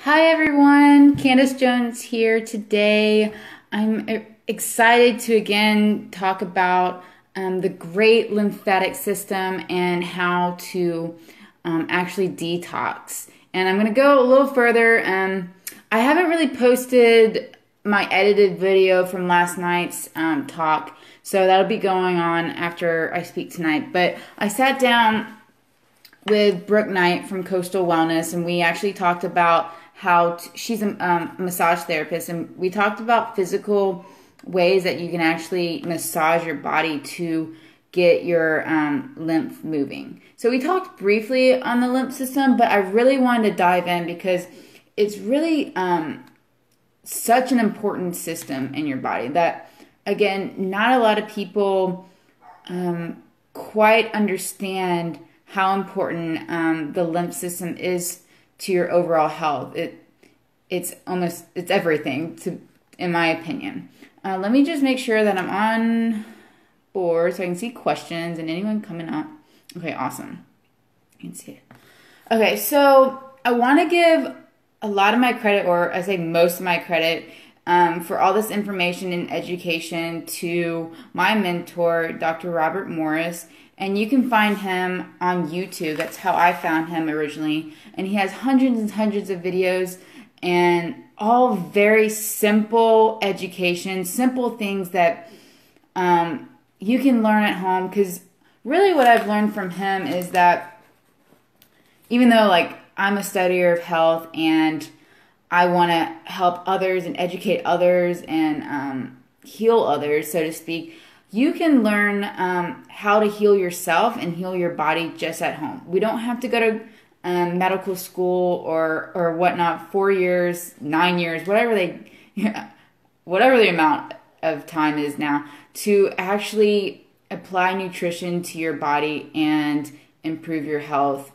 Hi everyone, Candace Jones here today. I'm excited to again talk about the great lymphatic system and how to actually detox. And I'm going to go a little further. I haven't really posted my edited video from last night's talk, so that'll be going on after I speak tonight. But I sat down with Brooke Knight from Coastal Wellness, and we actually talked about how she's a massage therapist, and we talked about physical ways that you can actually massage your body to get your lymph moving. So we talked briefly on the lymph system, but I really wanted to dive in because it's really such an important system in your body that, again, not a lot of people quite understand how important the lymph system is to your overall health. It's everything, in my opinion. Let me just make sure that I'm on board so I can see questions and anyone coming up. Okay, awesome. You can see it. Okay, so I want to give a lot of my credit, or I say most of my credit, for all this information and education to my mentor, Dr. Robert Morse. And you can find him on YouTube. That's how I found him originally. And he has hundreds and hundreds of videos and all very simple education, simple things that you can learn at home. Because really what I've learned from him is that even though I'm a studier of health and I want to help others and educate others and heal others, so to speak, you can learn how to heal yourself and heal your body just at home. We don't have to go to medical school or whatnot, 4 years, 9 years, whatever the amount of time is now, to actually apply nutrition to your body and improve your health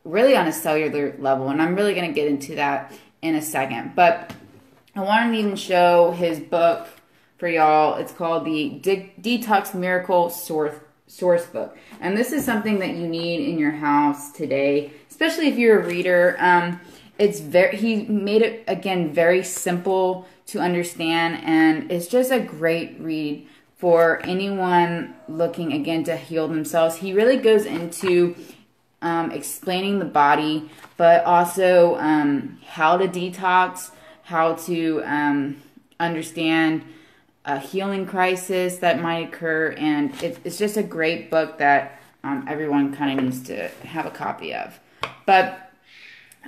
really on a cellular level. And I'm really going to get into that in a second. But I wanted to even show his book for y'all. It's called the Detox Miracle Source Book. And this is something that you need in your house today, especially if you're a reader. He made it, again, very simple to understand, and it's just a great read for anyone looking, again, to heal themselves. He really goes into explaining the body, but also how to detox, how to understand a healing crisis that might occur, and it's just a great book that everyone kind of needs to have a copy of. But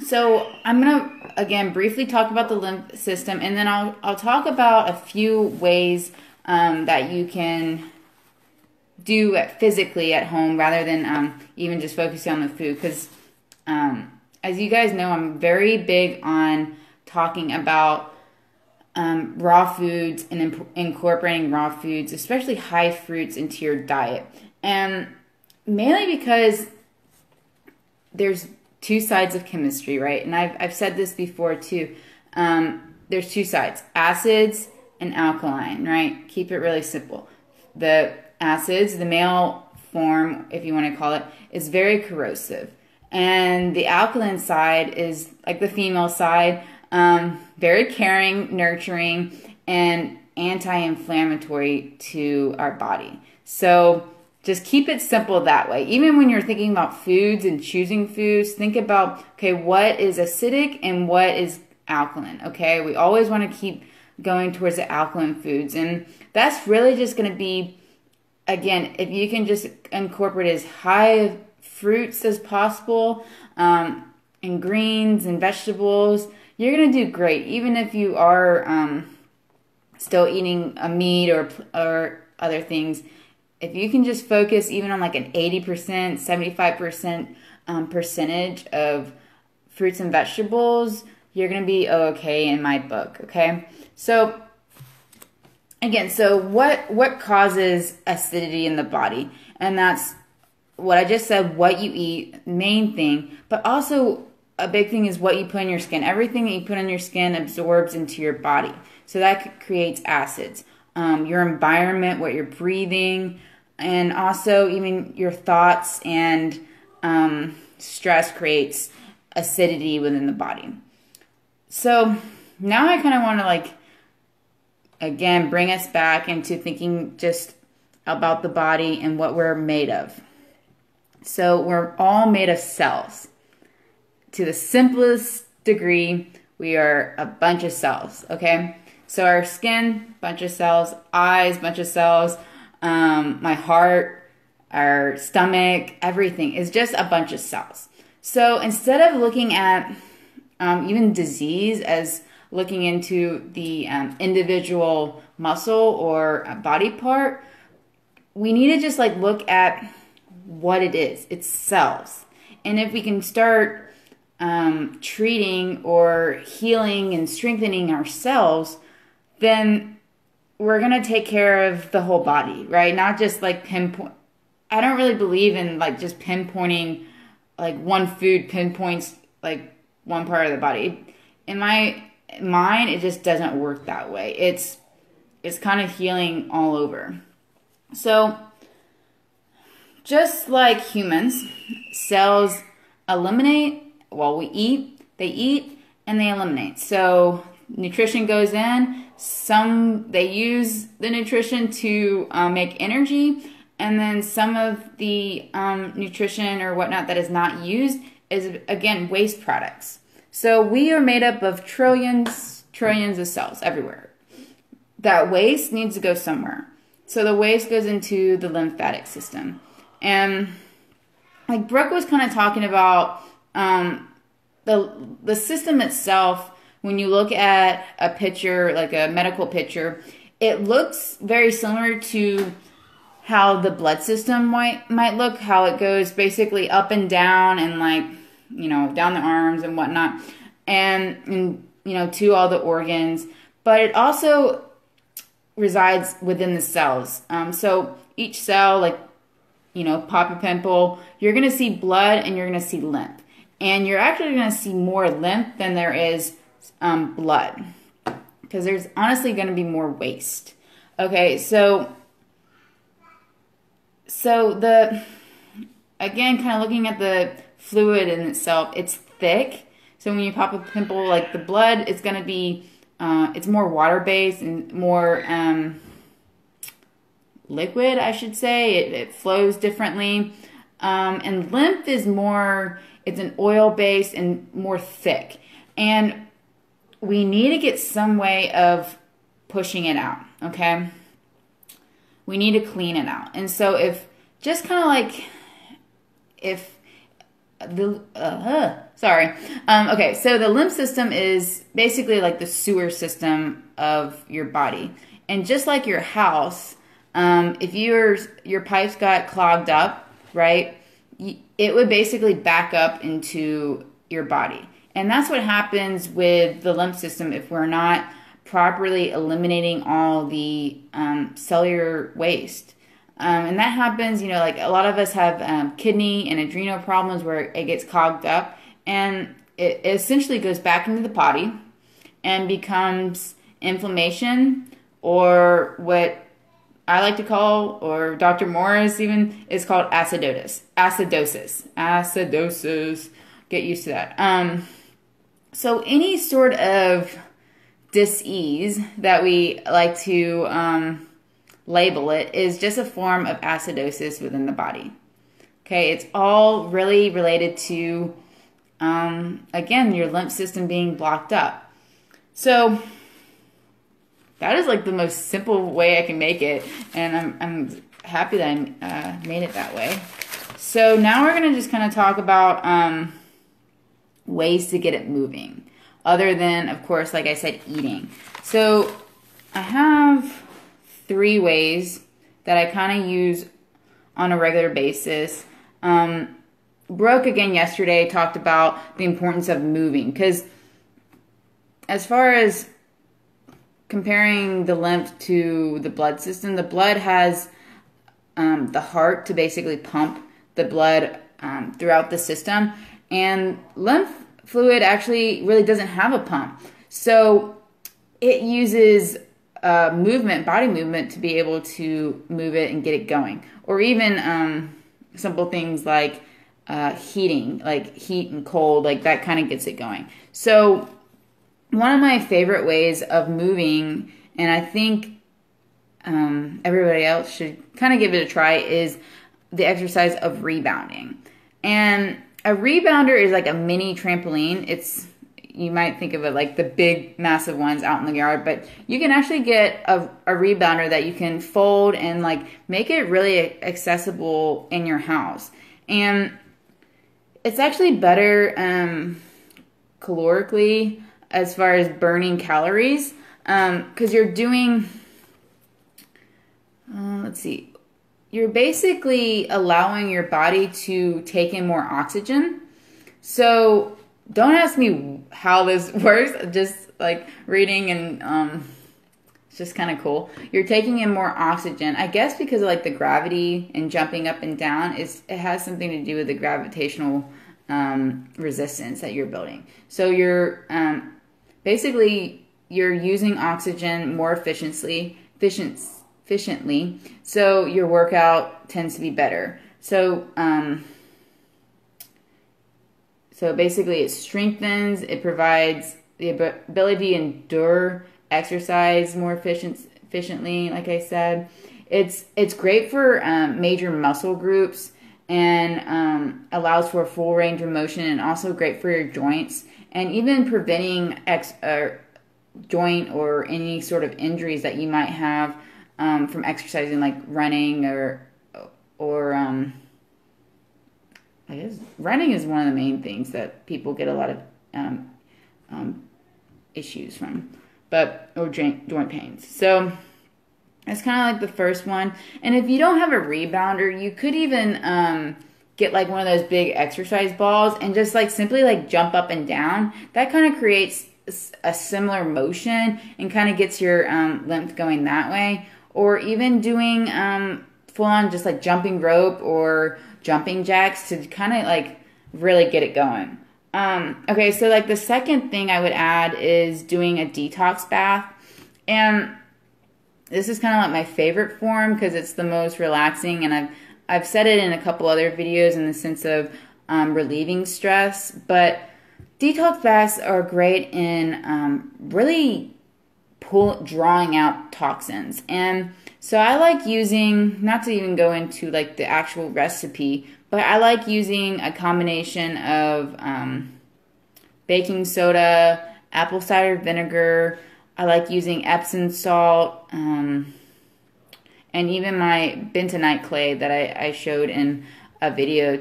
so I'm gonna again briefly talk about the lymph system, and then I'll talk about a few ways that you can do it physically at home rather than even just focusing on the food. Because as you guys know, I'm very big on talking about raw foods and incorporating raw foods, especially high fruits, into your diet. And mainly because there's two sides of chemistry, right? And I've said this before too. There's two sides, acids and alkaline, right? Keep it really simple. The acids, the male form, if you want to call it, is very corrosive. And the alkaline side is like the female side, very caring, nurturing, and anti-inflammatory to our body. So just keep it simple that way. Even when you're thinking about foods and choosing foods, think about, okay, what is acidic and what is alkaline, okay? We always want to keep going towards the alkaline foods. And that's really just going to be, again, if you can just incorporate as high fruits as possible, and greens and vegetables, you're going to do great. Even if you are still eating a meat or other things, if you can just focus even on like an 80%, 75% percentage of fruits and vegetables, you're going to be okay in my book, okay? So again, so what causes acidity in the body? And that's what I just said, what you eat, main thing, but also a big thing is what you put in your skin. Everything that you put in your skin absorbs into your body. So that creates acids. Your environment, what you're breathing, and also even your thoughts and stress creates acidity within the body. So now I kind of want to like, again, bring us back into thinking just about the body and what we're made of. So we're all made of cells. To the simplest degree, we are a bunch of cells, okay? So our skin, bunch of cells, eyes, bunch of cells, my heart, our stomach, everything is just a bunch of cells. So instead of looking at even disease as looking into the individual muscle or body part, we need to just like look at what it is. It's cells. And if we can start treating or healing and strengthening our cells, then we're going to take care of the whole body, right? Not just like pinpoint. I don't really believe in like just pinpointing, like one food pinpoints like one part of the body. In my mind, it just doesn't work that way. It's kind of healing all over. So just like humans, cells eliminate while we eat, they eat and they eliminate. So nutrition goes in, they use the nutrition to make energy, and then some of the nutrition or whatnot that is not used is, again, waste products. So we are made up of trillions of cells everywhere. That waste needs to go somewhere. So the waste goes into the lymphatic system. And like Brooke was kind of talking about the system itself. When you look at a picture, like a medical picture, it looks very similar to how the blood system might look, how it goes basically up and down and like, down the arms and whatnot, and to all the organs. But it also resides within the cells. So each cell, like, pop a pimple, you're going to see blood and you're going to see lymph. And you're actually going to see more lymph than there is blood, because there's honestly going to be more waste. Okay, so again, kind of looking at the fluid in itself, it's thick. So when you pop a pimple, like the blood, it's going to be, it's more water-based and more liquid, I should say. It flows differently. And lymph is more, it's an oil-based and more thick. And we need to get some way of pushing it out, okay? We need to clean it out. And so if, just kind of like, if the, okay, so the lymph system is basically like the sewer system of your body. And just like your house, if your pipes got clogged up, right, it would basically back up into your body. And that's what happens with the lymph system if we're not properly eliminating all the cellular waste. And that happens, like a lot of us have kidney and adrenal problems where it gets clogged up, and it essentially goes back into the body and becomes inflammation, or what I like to call, or Dr. Morse even, is called acidosis. Get used to that. So any sort of dis-ease that we like to label it is just a form of acidosis within the body. Okay, it's all really related to, again, your lymph system being blocked up. So that is like the most simple way I can make it, and I'm happy that I made it that way. So now we're going to just kind of talk about ways to get it moving, other than, of course, like I said, eating. So I have 3 ways that I kind of use on a regular basis. Brooke, again, yesterday talked about the importance of moving, because as far as comparing the lymph to the blood system, the blood has the heart to basically pump the blood throughout the system, and lymph fluid actually really doesn't have a pump. So it uses movement, body movement, to be able to move it and get it going. Or even simple things like heating, like heat and cold, like that kind of gets it going. So one of my favorite ways of moving, and I think everybody else should kind of give it a try, is the exercise of rebounding. And a rebounder is like a mini trampoline. You might think of it like the big, massive ones out in the yard, but you can actually get a rebounder that you can fold and like make it really accessible in your house. And it's actually better calorically as far as burning calories, because you're doing, let's see, you're basically allowing your body to take in more oxygen. So don't ask me how this works, just like reading, and it's just kind of cool. You're taking in more oxygen, I guess because of like the gravity and jumping up and down. It has something to do with the gravitational resistance that you're building. So you're basically you're using oxygen more efficiently, so your workout tends to be better. So basically it strengthens, it provides the ability to endure exercise more efficiently, like I said. It's great for major muscle groups, and allows for a full range of motion, and also great for your joints, and even preventing joint or any sort of injuries that you might have from exercising, like running or I guess running is one of the main things that people get a lot of issues from, or joint pains. So that's kind of like the first one. And if you don't have a rebounder, you could even get like one of those big exercise balls and just like simply like jump up and down. That kind of creates a similar motion and kind of gets your lymph going that way. Or even doing full on just like jumping rope or jumping jacks to kind of like really get it going. Okay, so like the second thing I would add is doing a detox bath. And this is kind of like my favorite form because it's the most relaxing, and I've said it in a couple other videos in the sense of relieving stress. But detox baths are great in really drawing out toxins. And so I like using, not to even go into like the actual recipe, but I like using a combination of baking soda, apple cider vinegar. I like using Epsom salt, and even my bentonite clay that I showed in a video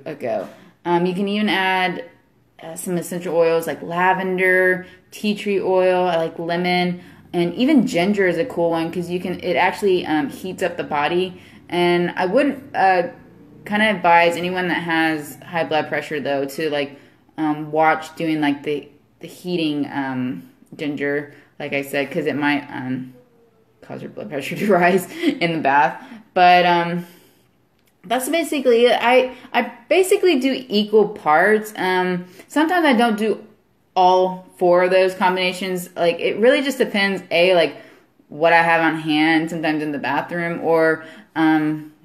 ago. You can even add some essential oils like lavender, tea tree oil. I like lemon, and even ginger is a cool one because it actually heats up the body. And I wouldn't kind of advise anyone that has high blood pressure though to like watch doing like the heating ginger, like I said, because it might cause your blood pressure to rise in the bath. But that's basically it. I basically do equal parts. Sometimes I don't do all four of those combinations. Like it really just depends, like what I have on hand, sometimes in the bathroom, or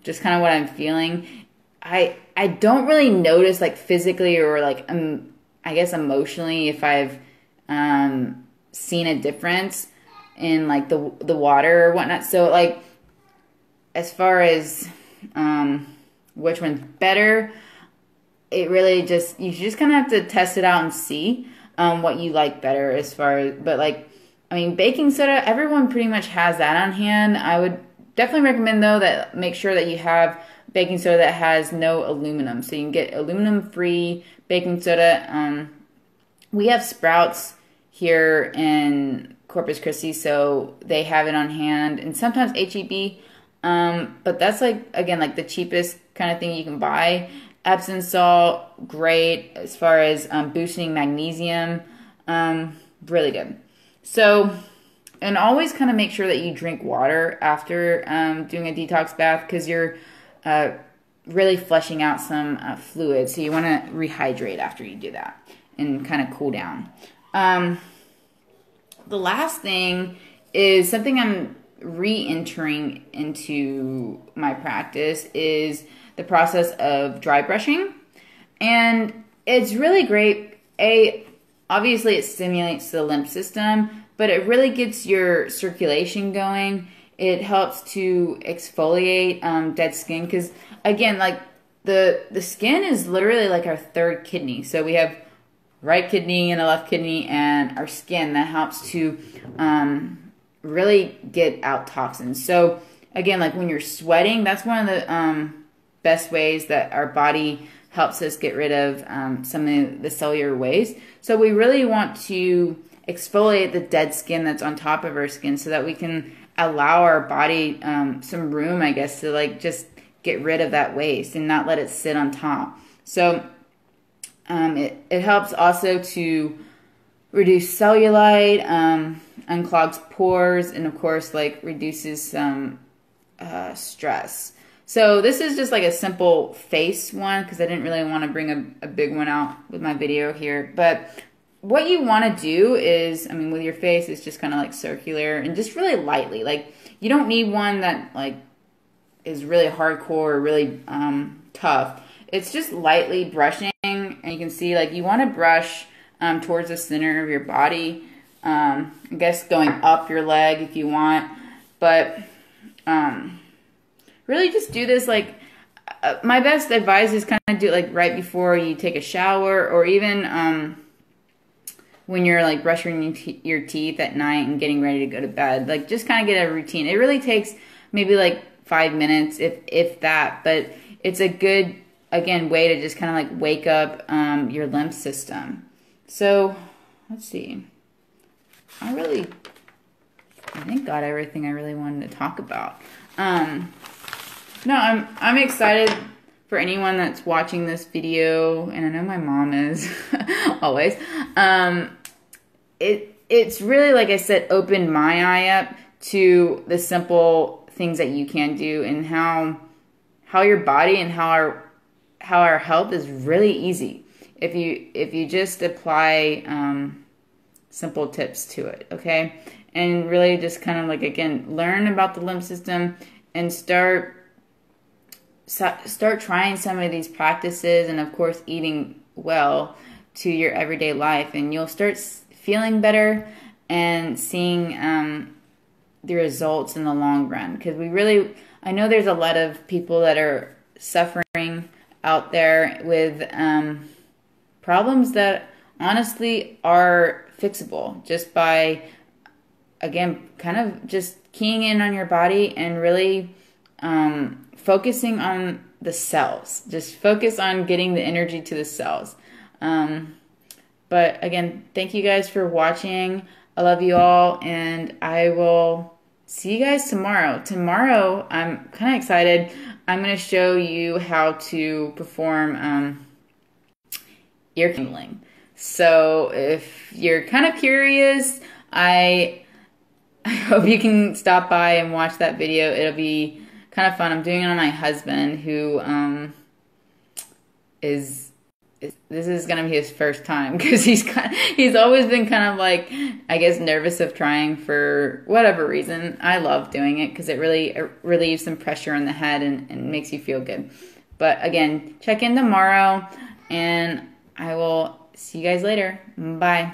just kind of what I'm feeling. I don't really notice like physically or like I guess emotionally if I've seen a difference in like the water or whatnot. So like as far as which one's better, it really you just kind of have to test it out and see what you like better as far as, but like, I mean, baking soda, everyone pretty much has that on hand. I would definitely recommend though that make sure that you have baking soda that has no aluminum. So you can get aluminum free baking soda. We have Sprouts here in Corpus Christi, so they have it on hand, and sometimes HEB. But that's like, again, like the cheapest kind of thing you can buy. Epsom salt, great as far as boosting magnesium, really good. So, and always kind of make sure that you drink water after doing a detox bath because you're really flushing out some fluid. So you want to rehydrate after you do that and kind of cool down. The last thing is something I'm re-entering into my practice is the process of dry brushing. And it's really great. obviously it stimulates the lymph system, but it really gets your circulation going. It helps to exfoliate dead skin, because again, like the skin is literally like our third kidney. So we have right kidney and a left kidney, and our skin that helps to really get out toxins. So again, like when you're sweating, that's one of the best ways that our body helps us get rid of some of the cellular waste. So we really want to exfoliate the dead skin that's on top of our skin, so that we can allow our body some room, I guess, to like just get rid of that waste and not let it sit on top. So it helps also to reduce cellulite, unclogs pores, and of course like reduces some stress. So this is just like a simple face one, because I didn't really want to bring a big one out with my video here. But what you want to do is, I mean, with your face, it's just kind of like circular and just really lightly. Like, you don't need one that like is really hardcore or really tough. It's just lightly brushing, and you can see like you want to brush towards the center of your body. I guess going up your leg if you want, but really just do this like my best advice is kind of do it like right before you take a shower, or even when you're like brushing your teeth at night and getting ready to go to bed. Like, just kind of get a routine. It really takes maybe like 5 minutes, if that, but it's a good, again, way to just kind of like wake up your lymph system. So let's see. I think got everything I really wanted to talk about. No, I'm excited for anyone that's watching this video, and I know my mom is always. It's really, like I said, opened my eye up to the simple things that you can do, and how your body and how our health is really easy if you just apply simple tips to it, okay? And really just kind of like, again, learn about the lymph system and start trying some of these practices, and of course eating well, to your everyday life, and you'll start feeling better and seeing the results in the long run. Because I know there's a lot of people that are suffering out there with problems that honestly are fixable just by, again, kind of just keying in on your body and really focusing on the cells. Just focus on getting the energy to the cells. But again, thank you guys for watching. I love you all, and I will see you guys tomorrow. Tomorrow, I'm kind of excited. I'm going to show you how to perform ear candling. So if you're kind of curious, I hope you can stop by and watch that video. It'll be kind of fun. I'm doing it on my husband, who this is gonna be his first time, because he's always been kind of like, I guess, nervous of trying for whatever reason. I love doing it because it relieves some pressure on the head and makes you feel good. But again, check in tomorrow, and I will see you guys later. Bye.